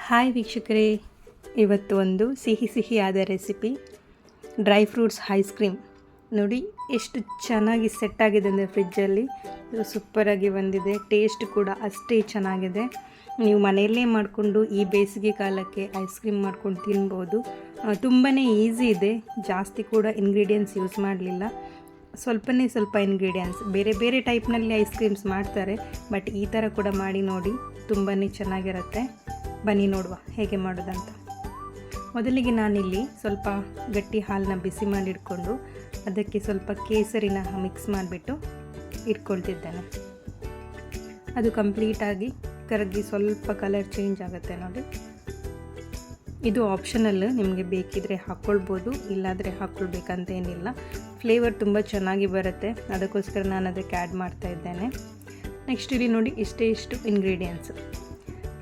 Hi ವೀಕ್ಷಕರೇ, ಇವತ್ತು ಒಂದು ಸಿಹಿಯಾದ recipe dry fruits ice cream. ನೋಡಿ ಎಷ್ಟು ಚೆನ್ನಾಗಿ ಸೆಟ್ ಆಗಿದೆ ಅಂದರೆ ಫ್ರಿಜ್ಜಲ್ಲಿ ಸೂಪರಾಗಿ ಬಂದಿದೆ. ಟೇಸ್ಟ್ ಕೂಡ ಅಷ್ಟೇ ಚೆನ್ನಾಗಿದೆ. ನೀವು ಮನೆಯಲ್ಲೇ ಮಾಡಿಕೊಂಡು ಈ ಬೇಸಿಗೆ ಕಾಲಕ್ಕೆ ಐಸ್ ಕ್ರೀಮ್ ಮಾಡ್ಕೊಂಡು ತಿನ್ಬೋದು. ತುಂಬಾ ಈಸಿ ಇದೆ. ಜಾಸ್ತಿ ಕೂಡ ಇಂಗ್ರೀಡಿಯೆಂಟ್ಸ್ ಯೂಸ್ ಮಾಡಲಿಲ್ಲ. ಸ್ವಲ್ಪ ಇಂಗ್ರೀಡಿಯೆಂಟ್ಸ್ ಬೇರೆ ಬೇರೆ ಟೈಪ್ನಲ್ಲಿ ಐಸ್ ಕ್ರೀಮ್ಸ್ ಮಾಡ್ತಾರೆ, ಬಟ್ ಈ ಥರ ಕೂಡ ಮಾಡಿ ನೋಡಿ, ತುಂಬಾ ಚೆನ್ನಾಗಿರುತ್ತೆ. ಬನ್ನಿ ನೋಡುವ ಹೇಗೆ ಮಾಡೋದಂತ. ಮೊದಲಿಗೆ ನಾನಿಲ್ಲಿ ಸ್ವಲ್ಪ ಗಟ್ಟಿ ಹಾಲನ್ನ ಬಿಸಿ ಮಾಡಿಟ್ಕೊಂಡು ಅದಕ್ಕೆ ಸ್ವಲ್ಪ ಕೇಸರಿನ ಮಿಕ್ಸ್ ಮಾಡಿಬಿಟ್ಟು ಇಟ್ಕೊಳ್ತಿದ್ದೇನೆ. ಅದು ಕಂಪ್ಲೀಟಾಗಿ ಕರಗಿ ಸ್ವಲ್ಪ ಕಲರ್ ಚೇಂಜ್ ಆಗುತ್ತೆ ನೋಡಿ. ಇದು ಆಪ್ಷನಲ್, ನಿಮಗೆ ಬೇಕಿದ್ರೆ ಹಾಕ್ಕೊಳ್ಬೋದು, ಇಲ್ಲಾದರೆ ಹಾಕ್ಕೊಳ್ಬೇಕಂತ ಏನಿಲ್ಲ. ಫ್ಲೇವರ್ ತುಂಬ ಚೆನ್ನಾಗಿ ಬರುತ್ತೆ, ಅದಕ್ಕೋಸ್ಕರ ನಾನು ಅದಕ್ಕೆ ಆ್ಯಡ್ ಮಾಡ್ತಾ ಇದ್ದೇನೆ. ನೆಕ್ಸ್ಟ್ ಇಲ್ಲಿ ನೋಡಿ ಇಷ್ಟು ಇಂಗ್ರೀಡಿಯೆಂಟ್ಸ್.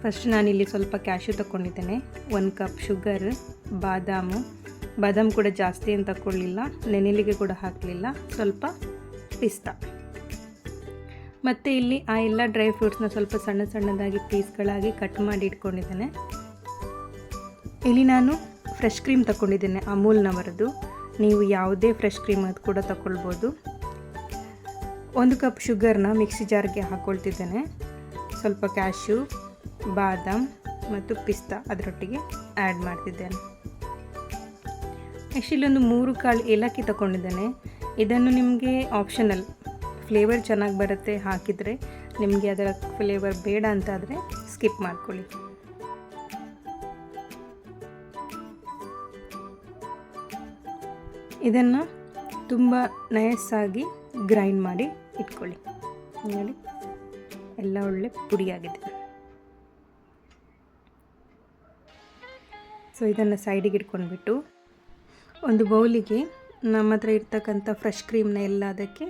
ಫಸ್ಟ್ ನಾನಿಲ್ಲಿ ಸ್ವಲ್ಪ ಕ್ಯಾಶ್ಯೂ ತಗೊಂಡಿದ್ದೇನೆ, 1 ಕಪ್ ಶುಗರ್, ಬಾದಾಮ್ ಕೂಡ ಜಾಸ್ತಿ ಏನು ತಗೊಳ್ಳಿಲ್ಲ, ನೆನೆಲಿಗೆ ಕೂಡ ಹಾಕಲಿಲ್ಲ, ಸ್ವಲ್ಪ ಪಿಸ್ತಾ. ಮತ್ತು ಇಲ್ಲಿ ಆ ಎಲ್ಲ ಡ್ರೈ ಫ್ರೂಟ್ಸ್ನ ಸ್ವಲ್ಪ ಸಣ್ಣದಾಗಿ ಪೀಸ್ಗಳಾಗಿ ಕಟ್ ಮಾಡಿ ಇಟ್ಕೊಂಡಿದ್ದೇನೆ. ಇಲ್ಲಿ ನಾನು ಫ್ರೆಶ್ ಕ್ರೀಮ್ ತಗೊಂಡಿದ್ದೇನೆ, ಅಮೂಲ್ನವರದ್ದು. ನೀವು ಯಾವುದೇ ಫ್ರೆಶ್ ಕ್ರೀಮ್ ಅದು ಕೂಡ ತಗೊಳ್ಬೋದು. 1 ಕಪ್ ಶುಗರ್ನ ಮಿಕ್ಸಿ ಜಾರ್ಗೆ ಹಾಕ್ಕೊಳ್ತಿದ್ದೇನೆ. ಸ್ವಲ್ಪ ಕ್ಯಾಶ್ಯೂ, ಬಾದಾಮ್ ಮತ್ತು ಪಿಸ್ತಾ ಅದರೊಟ್ಟಿಗೆ ಆ್ಯಡ್ ಮಾಡ್ತಿದ್ದೇನೆ. ನೆಕ್ಸ್ಟ್ ಇಲ್ಲೊಂದು 3 ಕಾಳು ಏಲಕ್ಕಿ ತಗೊಂಡಿದ್ದೇನೆ. ಇದನ್ನು ನಿಮಗೆ ಆಪ್ಷನಲ್, ಫ್ಲೇವರ್ ಚೆನ್ನಾಗಿ ಬರುತ್ತೆ ಹಾಕಿದರೆ. ನಿಮಗೆ ಅದರ ಫ್ಲೇವರ್ ಬೇಡ ಅಂತಾದರೆ ಸ್ಕಿಪ್ ಮಾಡ್ಕೊಳ್ಳಿ. ಇದನ್ನು ತುಂಬ ನಯಸ್ಸಾಗಿ ಗ್ರೈಂಡ್ ಮಾಡಿ ಇಟ್ಕೊಳ್ಳಿ. ನೋಡಿ ಎಲ್ಲ ಒಳ್ಳೆ ಪುಡಿಯಾಗಿದೆ. ಸೊ ಇದನ್ನು ಸೈಡಿಗೆ ಇಟ್ಕೊಂಡ್ಬಿಟ್ಟು ಒಂದು ಬೌಲಿಗೆ ನಮ್ಮ ಹತ್ರ ಇರ್ತಕ್ಕಂಥ ಫ್ರೆಶ್ ಕ್ರೀಮ್ನ ಎಲ್ಲ ಅದಕ್ಕೆ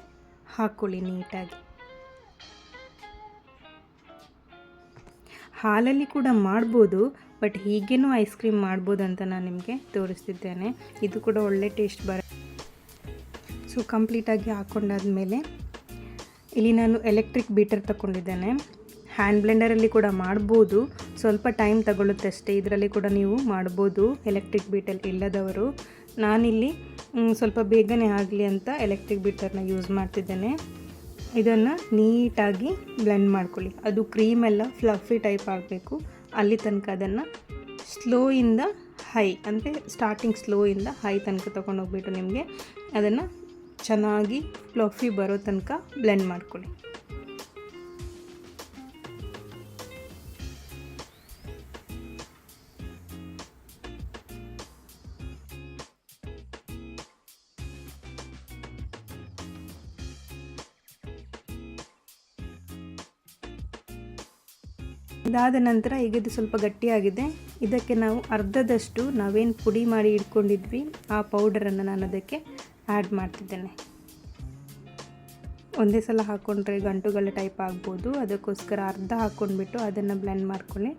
ಹಾಕ್ಕೊಳ್ಳಿ ನೀಟಾಗಿ. ಹಾಲಲ್ಲಿ ಕೂಡ ಮಾಡ್ಬೋದು, ಬಟ್ ಹೀಗೇನೂ ಐಸ್ ಕ್ರೀಮ್ ಮಾಡ್ಬೋದು ಅಂತ ನಾನು ನಿಮಗೆ ತೋರಿಸ್ತಿದ್ದೇನೆ. ಇದು ಕೂಡ ಒಳ್ಳೆ ಟೇಸ್ಟ್ ಬರುತ್ತೆ. ಸೊ ಕಂಪ್ಲೀಟಾಗಿ ಹಾಕ್ಕೊಂಡಾದ್ಮೇಲೆ ಇಲ್ಲಿ ನಾನು ಎಲೆಕ್ಟ್ರಿಕ್ ಬೀಟರ್ ತಗೊಂಡಿದ್ದೇನೆ. ಹ್ಯಾಂಡ್ ಬ್ಲೆಂಡರಲ್ಲಿ ಕೂಡ ಮಾಡ್ಬೋದು, ಸ್ವಲ್ಪ ಟೈಮ್ ತಗೊಳ್ಳುತ್ತೆ ಅಷ್ಟೇ. ಇದರಲ್ಲಿ ಕೂಡ ನೀವು ಮಾಡ್ಬೋದು ಎಲೆಕ್ಟ್ರಿಕ್ ಬೀಟರ್ ಇಲ್ಲದವರು. ನಾನಿಲ್ಲಿ ಸ್ವಲ್ಪ ಬೇಗನೆ ಆಗಲಿ ಅಂತ ಎಲೆಕ್ಟ್ರಿಕ್ ಬೀಟರ್ನ ಯೂಸ್ ಮಾಡ್ತಿದ್ದೇನೆ. ಇದನ್ನು ನೀಟಾಗಿ ಬ್ಲೆಂಡ್ ಮಾಡ್ಕೊಳ್ಳಿ. ಅದು ಕ್ರೀಮೆಲ್ಲ ಫ್ಲಫಿ ಟೈಪ್ ಆಗಬೇಕು, ಅಲ್ಲಿ ತನಕ ಅದನ್ನು ಸ್ಲೋಯಿಂದ ಹೈ, ಅಂದರೆ ಸ್ಟಾರ್ಟಿಂಗ್ ಸ್ಲೋಯಿಂದ ಹೈ ತನಕ ತೊಗೊಂಡೋಗ್ಬಿಟ್ಟು ನಿಮಗೆ ಅದನ್ನು ಚೆನ್ನಾಗಿ ಫ್ಲಫಿ ಬರೋ ತನಕ ಬ್ಲೆಂಡ್ ಮಾಡ್ಕೊಳ್ಳಿ. ಇದಾದ ನಂತರ ಈಗ ಇದು ಸ್ವಲ್ಪ ಗಟ್ಟಿಯಾಗಿದೆ. ಇದಕ್ಕೆ ನಾವು ಅರ್ಧದಷ್ಟು ನಾವೇನು ಪುಡಿ ಮಾಡಿ ಇಟ್ಕೊಂಡಿದ್ವಿ ಆ ಪೌಡರನ್ನು ನಾನು ಅದಕ್ಕೆ ಆ್ಯಡ್ ಮಾಡ್ತಿದ್ದೇನೆ. ಒಂದೇ ಸಲ ಹಾಕ್ಕೊಂಡ್ರೆ ಗಂಟುಗಳ ಟೈಪ್ ಆಗ್ಬೋದು, ಅದಕ್ಕೋಸ್ಕರ ಅರ್ಧ ಹಾಕ್ಕೊಂಡ್ಬಿಟ್ಟು ಅದನ್ನು ಬ್ಲೆಂಡ್ ಮಾಡ್ಕೊಳ್ಳಿ.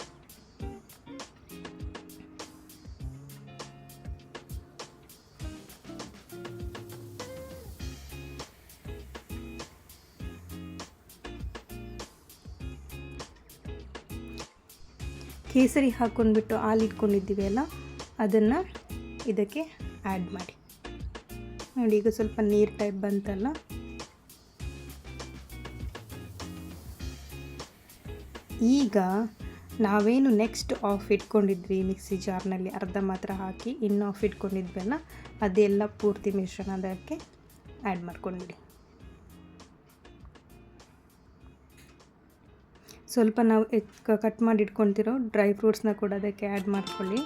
ಕೇಸರಿ ಹಾಕ್ಕೊಂಡ್ಬಿಟ್ಟು ಹಾಲಿಟ್ಕೊಂಡಿದ್ದೀವಿ ಅಲ್ಲ, ಅದನ್ನು ಇದಕ್ಕೆ ಆ್ಯಡ್ ಮಾಡಿ. ನೋಡಿ ಈಗ ಸ್ವಲ್ಪ ನೀರು ಟೈಪ್ ಬಂತಲ್ಲ, ಈಗ ನಾವೇನು ನೆಕ್ಸ್ಟ್ ಆಫ್ ಇಟ್ಕೊಂಡಿದ್ವಿ ಮಿಕ್ಸಿ ಜಾರ್ನಲ್ಲಿ, ಅರ್ಧ ಮಾತ್ರ ಹಾಕಿ ಇನ್ನು ಆಫ್ ಇಟ್ಕೊಂಡಿದ್ವಲ್ಲ, ಅದೆಲ್ಲ ಪೂರ್ತಿ ಮಿಶ್ರಣ ಅದಕ್ಕೆ ಆ್ಯಡ್ ಮಾಡ್ಕೊಂಡಿಡಿ. ಸ್ವಲ್ಪ ನಾವು ಕಟ್ ಮಾಡಿ ಇಟ್ಕೊತಿರೋ ಡ್ರೈ ಫ್ರೂಟ್ಸ್ನ ಕೂಡ ಅದಕ್ಕೆ ಆ್ಯಡ್ ಮಾಡ್ಕೊಳ್ಳಿ.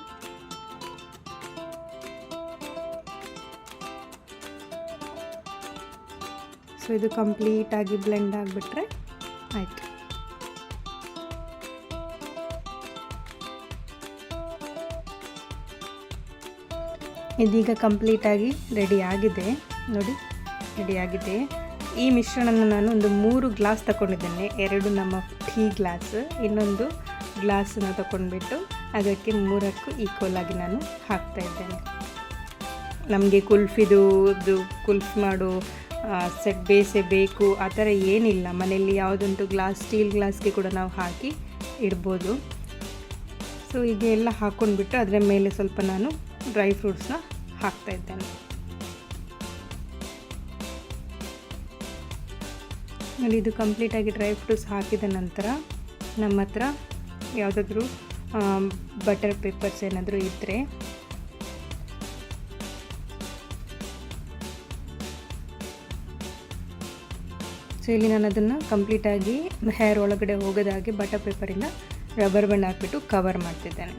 ಸೊ ಇದು ಕಂಪ್ಲೀಟಾಗಿ ಬ್ಲೆಂಡ್ ಆಗಿಬಿಟ್ರೆ ಆಯಿತು. ಇದೀಗ ಕಂಪ್ಲೀಟಾಗಿ ರೆಡಿಯಾಗಿದೆ. ನೋಡಿ ರೆಡಿಯಾಗಿದೆ. ಈ ಮಿಶ್ರಣನ ನಾನು ಒಂದು 3 ಗ್ಲಾಸ್ ತಗೊಂಡಿದ್ದೇನೆ. 2 ನಮ್ಮ ಟೀ ಗ್ಲಾಸ್, ಇನ್ನೊಂದು ಗ್ಲಾಸನ್ನು ತಗೊಂಡ್ಬಿಟ್ಟು ಅದಕ್ಕೆ 3ಕ್ಕೂ ಈಕ್ವಲ್ ಆಗಿ ನಾನು ಹಾಕ್ತಾ ಇದ್ದೇನೆ. ನಮಗೆ ಕುಲ್ಫಿ ಮಾಡೋ ಸೆಟ್ ಬೇಸೇ ಬೇಕು ಆ ಥರ ಏನಿಲ್ಲ. ಮನೆಯಲ್ಲಿ ಯಾವುದಂತೂ ಗ್ಲಾಸ್, ಸ್ಟೀಲ್ ಗ್ಲಾಸ್ಗೆ ಕೂಡ ನಾವು ಹಾಕಿ ಇಡ್ಬೋದು. ಸೊ ಈಗ ಎಲ್ಲ ಹಾಕ್ಕೊಂಡ್ಬಿಟ್ಟು ಅದರ ಮೇಲೆ ಸ್ವಲ್ಪ ನಾನು ಡ್ರೈ ಫ್ರೂಟ್ಸ್ನ ಹಾಕ್ತಾಯಿದ್ದೇನೆ. ನೋಡಿ, ಇದು ಕಂಪ್ಲೀಟಾಗಿ ಡ್ರೈ ಫ್ರೂಟ್ಸ್ ಹಾಕಿದ ನಂತರ ನಮ್ಮ ಹತ್ರ ಯಾವುದಾದ್ರೂ ಬಟರ್ ಪೇಪರ್ಸ್ ಏನಾದರೂ ಇದ್ದರೆ ಸೊ ಇಲ್ಲಿ ನಾನು ಅದನ್ನು ಕಂಪ್ಲೀಟಾಗಿ ಹೇರ್ ಒಳಗಡೆ ಹೋಗೋದಾಗಿ ಬಟರ್ ಪೇಪರಿಂದ ರಬ್ಬರ್ ಬ್ಯಾಂಡ್ ಹಾಕ್ಬಿಟ್ಟು ಕವರ್ ಮಾಡ್ತಿದ್ದೇನೆ.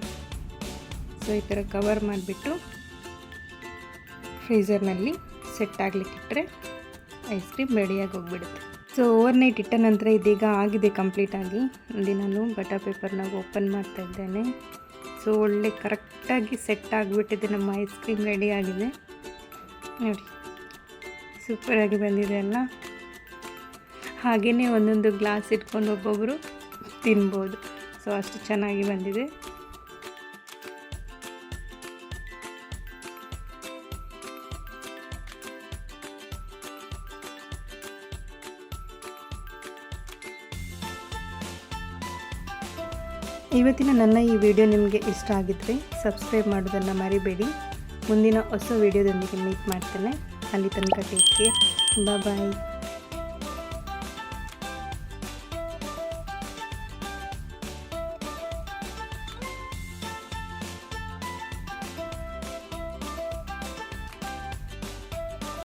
ಸೊ ಈ ಥರ ಕವರ್ ಮಾಡಿಬಿಟ್ಟು ಫ್ರೀಝರ್ನಲ್ಲಿ ಸೆಟ್ ಆಗಲಿಕ್ಕಿಟ್ಟರೆ ಐಸ್ ಕ್ರೀಮ್ ರೆಡಿಯಾಗಿ ಹೋಗಿಬಿಡುತ್ತೆ. ಸೊ ಓವರ್ನೈಟ್ ಇಟ್ಟ ನಂತರ ಇದೀಗ ಆಗಿದೆ ಕಂಪ್ಲೀಟಾಗಿ. ಇಲ್ಲಿ ನಾನು ಬಟರ್ ಪೇಪರ್ನ ಓಪನ್ ಮಾಡ್ತಾ ಇದ್ದೇನೆ. ಸೊ ಒಳ್ಳೆ ಕರೆಕ್ಟಾಗಿ ಸೆಟ್ ಆಗಿಬಿಟ್ಟಿದೆ, ನಮ್ಮ ಐಸ್ ಕ್ರೀಮ್ ರೆಡಿ ಆಗಿದೆ. ನೋಡಿ, ಸೂಪರಾಗಿ ಬಂದಿದೆ ಅಲ್ಲ. ಹಾಗೆಯೇ ಒಂದೊಂದು ಗ್ಲಾಸ್ ಇಟ್ಕೊಂಡು ಒಬ್ಬೊಬ್ಬರು ತಿನ್ಬೋದು. ಸೊ ಅಷ್ಟು ಚೆನ್ನಾಗಿ ಬಂದಿದೆ. ಇವತ್ತಿನ ನನ್ನ ಈ ವಿಡಿಯೋ ನಿಮಗೆ ಇಷ್ಟ ಆಗಿದ್ದರೆ ಸಬ್ಸ್ಕ್ರೈಬ್ ಮಾಡೋದನ್ನು ಮರಿಬೇಡಿ. ಮುಂದಿನ ಹೊಸ ವಿಡಿಯೋದೊಂದಿಗೆ ಮೀಟ್ ಮಾಡ್ತೇನೆ. ಅಲ್ಲಿ ತನಕ ಟೇಕ್ ಕೇರ್. ಬಾಯ್.